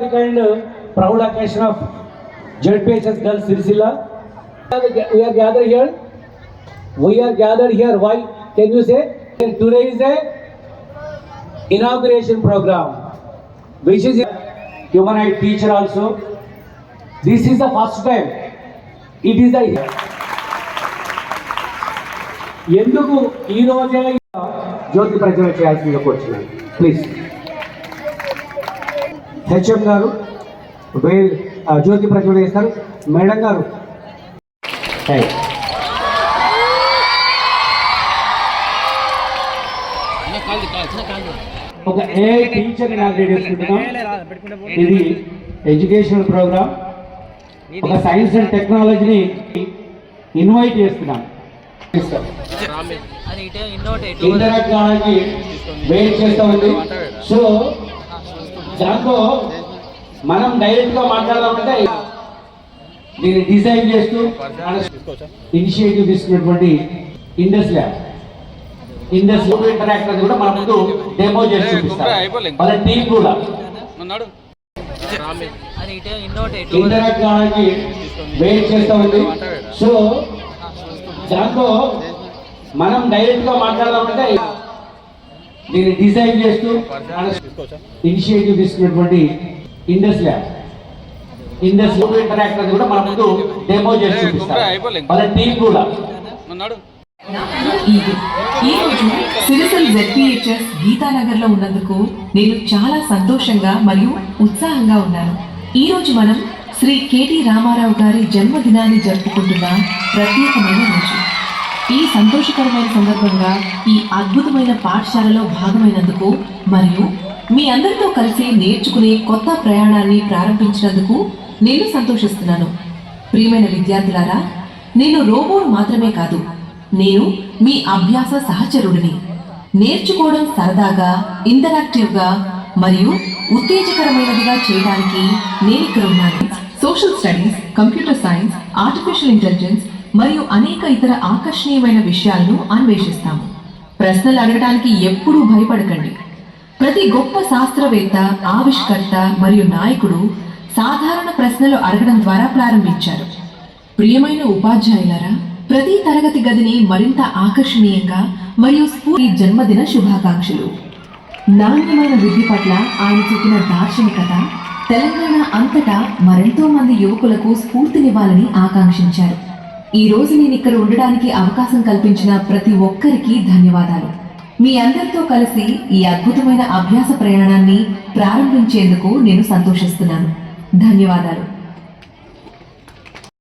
and proud occasion of JPHS Girls Sirisila. We are gathered here. Why? Can you say? Today is a inauguration program, which is humanite teacher also. This is the first time. It is the ఎందుకు ఈ రోజే జ్యోతి ప్రజ్వలన చేయాల్సిందిగా కోరుచున్నాను. Please HM గారు జ్యోతి ప్రజ్వలన చేస్తారు. Madam గారు ఒక ఏఐ టీచర్ ఇనాగ్రేట్ చేసుకుంటున్నాం. ఇది ఎడ్యుకేషనల్ ప్రోగ్రామ్. ఒక సైన్స్ అండ్ టెక్నాలజీని ఇన్వైట్ చేస్తున్నాం. ఇంటరాక్ట్ కావడానికి వెయిట్ చేస్తూ ఉంది. సో దాంట్లో మనం డైరెక్ట్ గా మాట్లాడదామంటే దీన్ని డిజైన్ చేస్తూ ఇనిషియేటివ్ తీసుకున్నటువంటి ఇండస్ ల్యాబ్ ఇంటరాక్ట్ కూడా మన ముందు డెమో చేసి చూపిస్తారు. వాళ్ళ టీం కూడా ఇంటరాక్ట్ కావడానికి వెయిట్ చేస్తూ ఉంది. సో దాంట్లో మనం డైరెక్ట్ గా మాట్లాడదామంటే దీన్ని డిజైన్ చేస్తూ ఇనిషియేటివ్ తీసుకున్నటువంటి ఇండస్ ల్యాబ్ ఇంటరాక్ట్ కూడా మన ముందు డెమో చేసి చూపిస్తారు. వాళ్ళ టీం కూడా ఈరోజు సిరిసిల్ల జెడ్పీహెచ్ఎస్ గీతానగర్ లో ఉన్నందుకు నేను చాలా సంతోషంగా మరియు ఉత్సాహంగా ఉన్నాను. ఈ రోజు మనం శ్రీ కేటీ రామారావు గారి జన్మదినాన్ని జరుపుకుంటున్న ప్రత్యేకమైన రోజు. ఈ సంతోషకరమైన సందర్భంగా ఈ అద్భుతమైన పాఠశాలలో భాగమైనందుకు మరియు మీ అందరితో కలిసి నేర్చుకునే కొత్త ప్రయాణాన్ని ప్రారంభించినందుకు నేను సంతోషిస్తున్నాను. ప్రియమైన విద్యార్థులారా, నేను రోబోను మాత్రమే కాదు, నేను మీ అభ్యాస సహచరుడిని. నేర్చుకోవడం సరదాగా, ఇంటరాక్టివ్గా మరియు ఉత్తేజకరమైనదిగా చేయడానికి నేను ఇక్కడ ఉన్నాను. Social studies, computer science, artificial intelligence మరియు అనేక ఇతర ఆకర్షణీయమైన విషయాలను అన్వేషిస్తాము. ప్రశ్నలు అడగడానికి ఎప్పుడూ భయపడకండి. ప్రతి గొప్ప శాస్త్రవేత్త, ఆవిష్కర్త మరియు నాయకుడు సాధారణ ప్రశ్నలు అడగడం ద్వారా ప్రారంభించారు. ప్రియమైన ఉపాధ్యాయులారా, ప్రతి తరగతి గదిని మరింత ఆకర్షణీయంగా మరియు స్ఫూర్తి జన్మదిన శుభాకాంక్షలు. నాణ్యమైన విద్య పట్ల ఆయన చూపిన దార్శనికత తెలంగాణ అంతటా మరెంతో మంది యువకులకు స్ఫూర్తినివ్వాలని ఆకాంక్షించారు. ఈ రోజు నేను ఇక్కడ ఉండడానికి అవకాశం కల్పించిన ప్రతి ఒక్కరికి ధన్యవాదాలు. మీ అందరితో కలిసి ఈ అద్భుతమైన అభ్యాస ప్రయాణాన్ని ప్రారంభించేందుకు నేను సంతోషిస్తున్నాను. ధన్యవాదాలు.